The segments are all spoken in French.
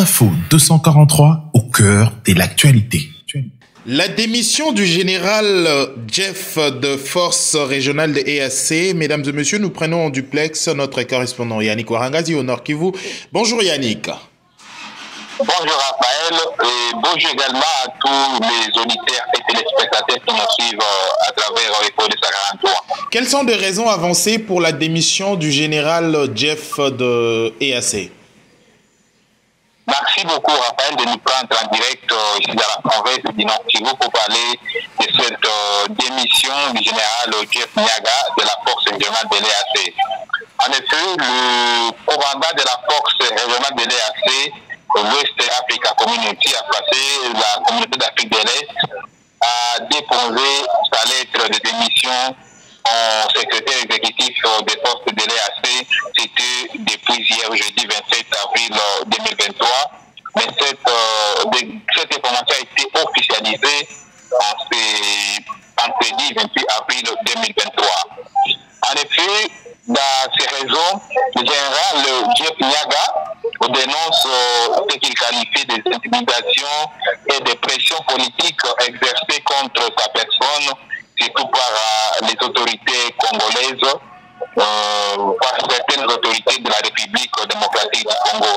Info 243 au cœur de l'actualité. La démission du général Jeff de force régionale de EAC. Mesdames et messieurs, nous prenons en duplex notre correspondant Yannick Warangazi au Nord Kivu. Bonjour Yannick. Bonjour Raphaël et bonjour également à tous les auditeurs et téléspectateurs qui nous suivent à travers les de 43. Quelles sont les raisons avancées pour la démission du général Jeff de EAC? Merci beaucoup Raphaël de nous prendre en direct ici dans la province du Nord Kivu pour parler de cette démission du général Jeff Nyaga de la force régionale de l'EAC. En effet, le commandant de la force régionale de l'EAC, West Africa Community, a placé la communauté d'Afrique de l'Est, a déposé sa lettre de démission en secrétaire exécutif des postes de l'EAC. C'était depuis hier, jeudi 27 avril 2023. Mais cette information a été officialisée en jeudi 28 avril 2023. En effet, dans ces raisons, le général Jeff Nyaga dénonce ce qu'il qualifie des intimidations et des pressions politiques exercées contre sa personne, surtout par les autorités congolaises, par certaines autorités de la République démocratique du Congo.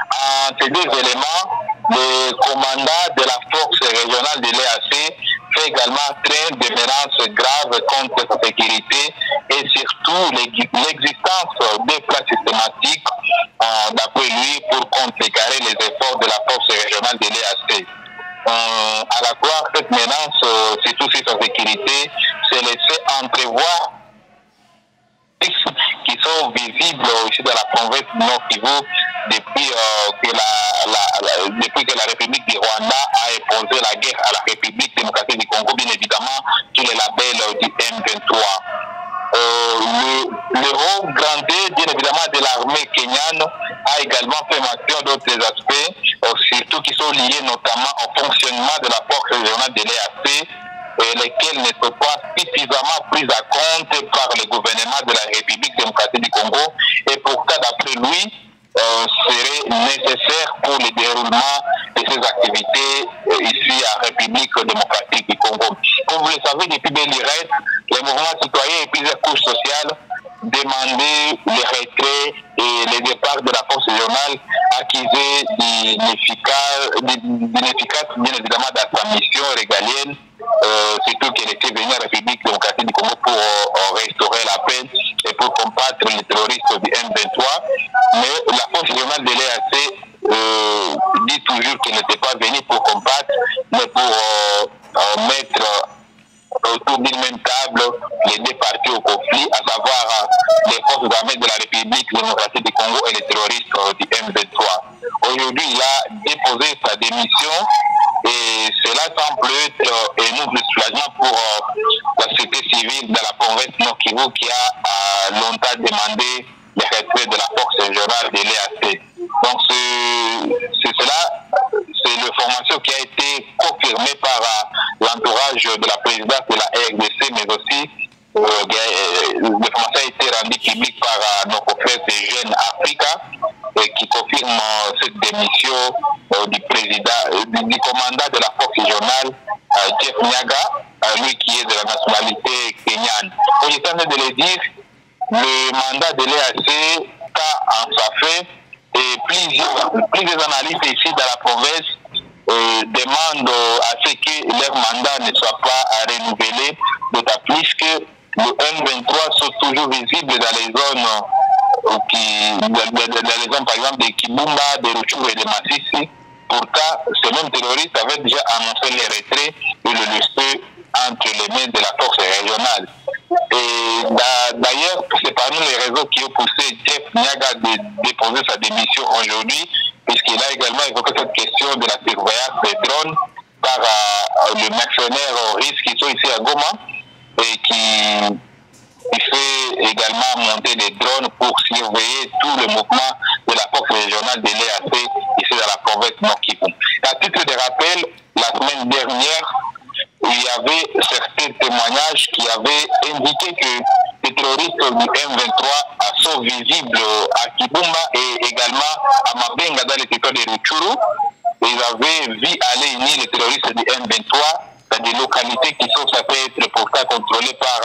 En ces deux éléments, le commandant de la force régionale de l'EAC fait également train de menaces graves contre sa sécurité et surtout l'existence des plans systématiques, d'après lui, pour contrecarrer les efforts de la force régionale de l'EAC. À la croire, cette menace, surtout sur sa sécurité, s'est laissée entrevoir qui sont visibles ici dans la province du Nord Kivu depuis que la République du Rwanda a imposé la guerre à la République démocratique du Congo, bien évidemment, sous les labels du M23. Le rôle grandé, bien évidemment, de l'armée kenyane a également fait mention d'autres aspects, surtout qui sont liés notamment au fonctionnement de la force régionale de l'EAC, lesquels ne sont pas suffisamment pris à compte par le gouvernement de la République démocratique du Congo, et pourtant, d'après lui, serait nécessaire pour le déroulement de ces activités ici à la République démocratique du Congo. Comme vous le savez, depuis Bélirette, les mouvements citoyens et plusieurs couches sociales demandaient le retrait et le départ de la force régionale accusée d'inefficace, bien évidemment, dans sa mission régalienne, surtout qu'elle était venue à la République démocratique du Congo pour restaurer la paix et pour combattre les terroristes du M23. Mais la force régionale de l'EAC dit toujours qu'elle n'était pas venue pour combattre, mais pour mettre autour d'une même table les deux parties au conflit, à savoir les forces armées de la République démocratique du Congo et les terroristes du M23. Aujourd'hui, il a déposé sa démission et cela semble être un nouveau soulagement pour la société civile de la province Nord Kivu qui a longtemps demandé le retrait de la force régionale de l'EAC. Donc c'est l'information qui a été confirmée par l'entourage de la présidence de la RDC, mais aussi l'information a été rendue publique par nos confrères de Jeunes Africa, qui confirme cette démission du commandant de la force régionale, Jeff Nyaga, lui qui est de la nationalité kenyane. Comme je tenais de le dire, le mandat de l'EAC en sa fait, et plusieurs analystes ici dans la province demandent à ce que leur mandat ne soit pas renouvelé, d'autant plus que le M23 sont toujours visibles dans les zones par exemple de Kibumba, de Rutshuru et de Masisi. Pourtant, ces mêmes terroristes avaient déjà annoncé les retraits et le laisser entre les mains de la force régionale. Et d'ailleurs, c'est parmi les réseaux qui ont poussé Jeff Nyaga de déposer sa démission aujourd'hui, puisqu'il a également évoqué cette question de la surveillance des drones par le mercenaire russe qui sont ici à Goma et qui fait également monter des drones pour surveiller tout le mouvement de la force régionale de l'EAC ici dans la province Nord Kivu. À titre de rappel, la semaine dernière, il y avait certains témoignages qui avaient indiqué que les terroristes du M23 sont visibles à Kibumba et également à Mabenga dans les territoires de Rutshuru. Ils avaient vu aller unir les terroristes du M23 dans des localités qui sont censées être pourtant contrôlées par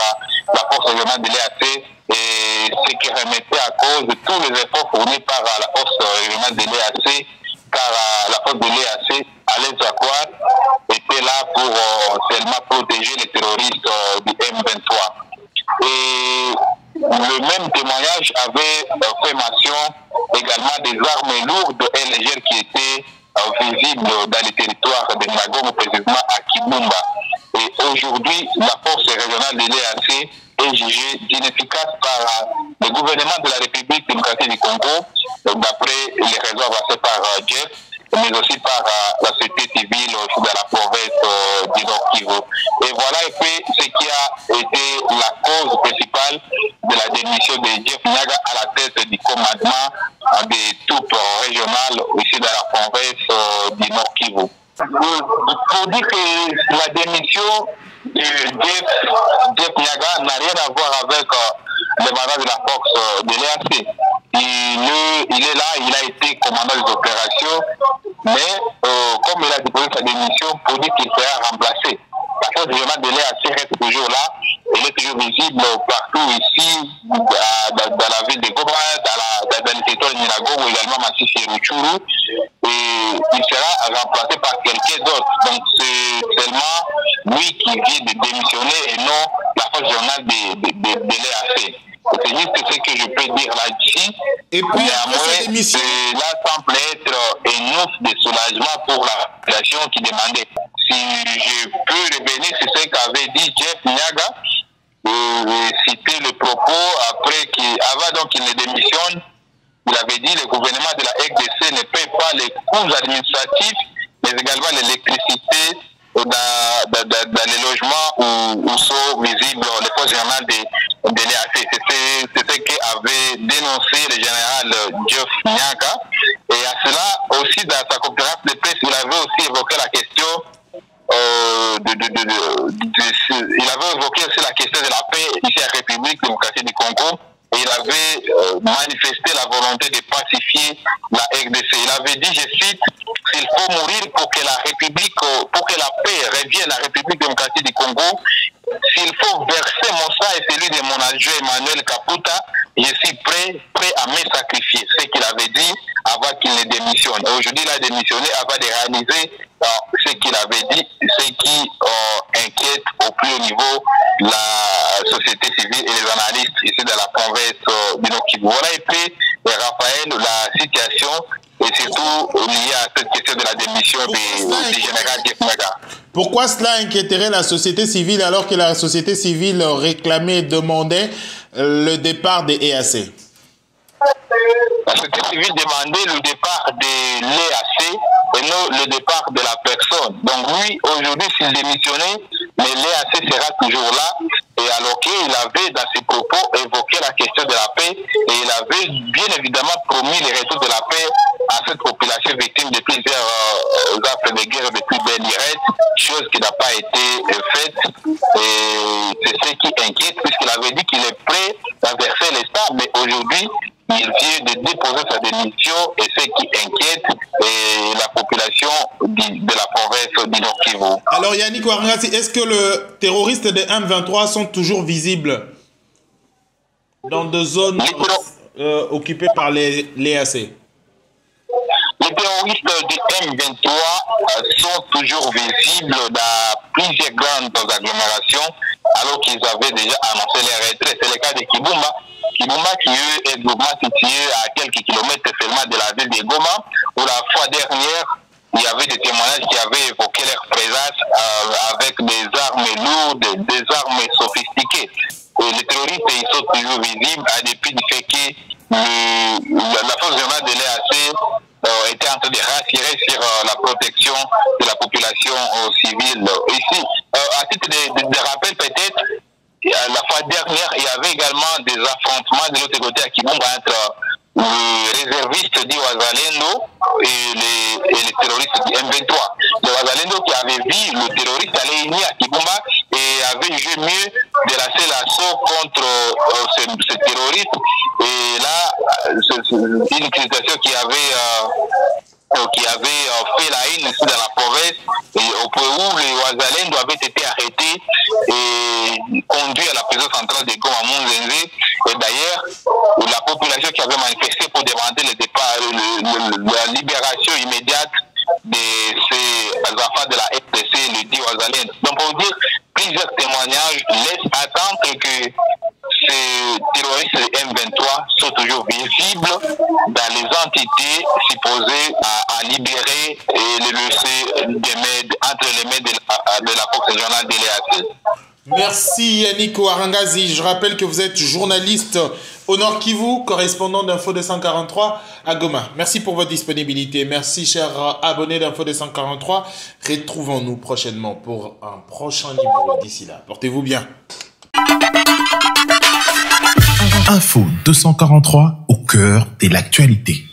la force régionale de l'EAC, et ce qui remettait à cause de tous les efforts fournis par la force régionale de l'EAC, car la force de l'EAC, Alain Zakwar, était là pour seulement protéger les terroristes du M23. Et le même témoignage avait fait mention également des armes lourdes et légères qui étaient visibles dans les territoires de Nyiragongo, précisément à Kibumba. Et aujourd'hui, la force régionale de l'EAC est jugée d'inefficace par le gouvernement de la République démocratique du Congo, d'après les raisons avancées par Jeff, mais aussi par la société civile dans la province du Nord Kivu. Et voilà un peu ce qui a été la cause principale de la démission de Jeff Nyaga à la tête du commandement des troupes régionales ici dans la province du Nord Kivu. Pour dire que la démission de Jeff Nyaga n'a rien à voir avec le mandat de la force de l'EAC. Il est là, il a été commandant des opérations, mais comme il a déposé sa démission, pour dire qu'il sera remplacé. La force régionale de l'EAC reste toujours là, elle est toujours visible partout ici, dans la ville de Goma, dans le territoire de Nyiragongo, également Massif et Rutshuru, et il sera remplacé par quelqu'un d'autre. Donc c'est seulement lui qui vient de démissionner et non la force régionale de l'EAC. C'est juste ce que je peux dire là-dessus. Et puis, cela semble être une offre de soulagement pour la population qui demandait. Si je peux revenir sur ce qu'avait dit Jeff Nyaga, citer le propos avant donc qu'il ne démissionne, il avait dit le gouvernement de la RDC ne paye pas les coûts administratifs, mais également l'électricité dans les logements où sont visibles les forces générales de l'EAC. C'est ce qu'avait dénoncé le général Jeff Nyaga. Et à cela aussi, dans sa conférence de presse, il avait aussi évoqué la question il avait évoqué aussi la question de la paix ici à la République démocratique du Congo. Et il avait manifesté la volonté de pacifier la RDC. Il avait dit, je cite, s'il faut mourir pour que la République, pour que la paix revienne à la République démocratique du Congo, s'il faut verser mon sang et celui de mon adjoint Emmanuel Kaputa, je suis prêt à me sacrifier. C'est ce qu'il avait dit avant qu'il ne démissionne. Aujourd'hui, il a démissionné avant de réaliser ce qu'il avait dit, ce qui inquiète au plus haut niveau la société civile et les analystes ici dans la province du Nord Kivu. Voilà et puis, Raphaël, la situation et surtout liée à cette question de la démission du général Jeff Nyaga. Pourquoi cela inquiéterait la société civile alors que la société civile réclamait et demandait le départ des EAC? La société civile demandait le départ de l'EAC et non le départ de la personne. Donc lui, aujourd'hui, s'il démissionnait, mais l'EAC sera toujours là. Et alors qu'il avait, dans ses propos, évoqué la question de la paix et il avait bien évidemment promis le retour de la paix à cette population victime de plusieurs actes de guerre depuis belle lurette, chose qui n'a pas été faite. Et c'est ce qui inquiète, puisqu'il avait dit qu'il est prêt à verser l'État, mais aujourd'hui, il vient de déposer sa démission et ce qui inquiète la population de la province du Nord Kivu. Alors Yannick Ouarangati, est-ce que les terroristes de M23 sont toujours visibles dans des zones occupées par l'EAC? Les terroristes du M23 sont toujours visibles dans plusieurs grandes agglomérations alors qu'ils avaient déjà annoncé les retraits. C'est le cas de Kibumba. Kibumba qui est groupement situé à quelques kilomètres seulement de la ville de Goma, où la fois dernière, il y avait des témoignages qui avaient évoqué leur présence avec des armes lourdes, des armes sophistiquées. Et les terroristes, ils sont toujours visibles, à dépit du fait que la force régionale de l'EAC était en train de rassurer sur la protection de la population civile. Ici, à titre de rappel peut-être, la fois dernière, il y avait également des affrontements de l'autre côté à Kibumba entre le réserviste du Wazalendo et les terroristes du M23. Le Wazalendo qui avait vu le terroriste aller unir à Kibumba et avait jugé mieux de lancer l'assaut contre ce terroriste. Et là, c'est une utilisation qui avait qui avait fait la haine ici dans la province, et au point où les Ouazalendo avaient été arrêtés et conduits à la prison centrale de Goma Munzenze. Et d'ailleurs, la population qui avait manifesté pour demander le départ, la libération immédiate de ces enfants de la FDC, le dit Ouazalendo. Donc pour dire, plusieurs témoignages laissent attendre que ces terroristes M23 sont toujours visibles dans les entités supposées à libérer et les laisser entre les mains de la force régionale de l'EAC. Merci Yannick Ouarangazi. Je rappelle que vous êtes journaliste au Nord Kivu, correspondant d'Info 243 à Goma. Merci pour votre disponibilité. Merci chers abonnés d'Info 243. Retrouvons-nous prochainement pour un prochain numéro. D'ici là, portez-vous bien. Info 243 au cœur de l'actualité.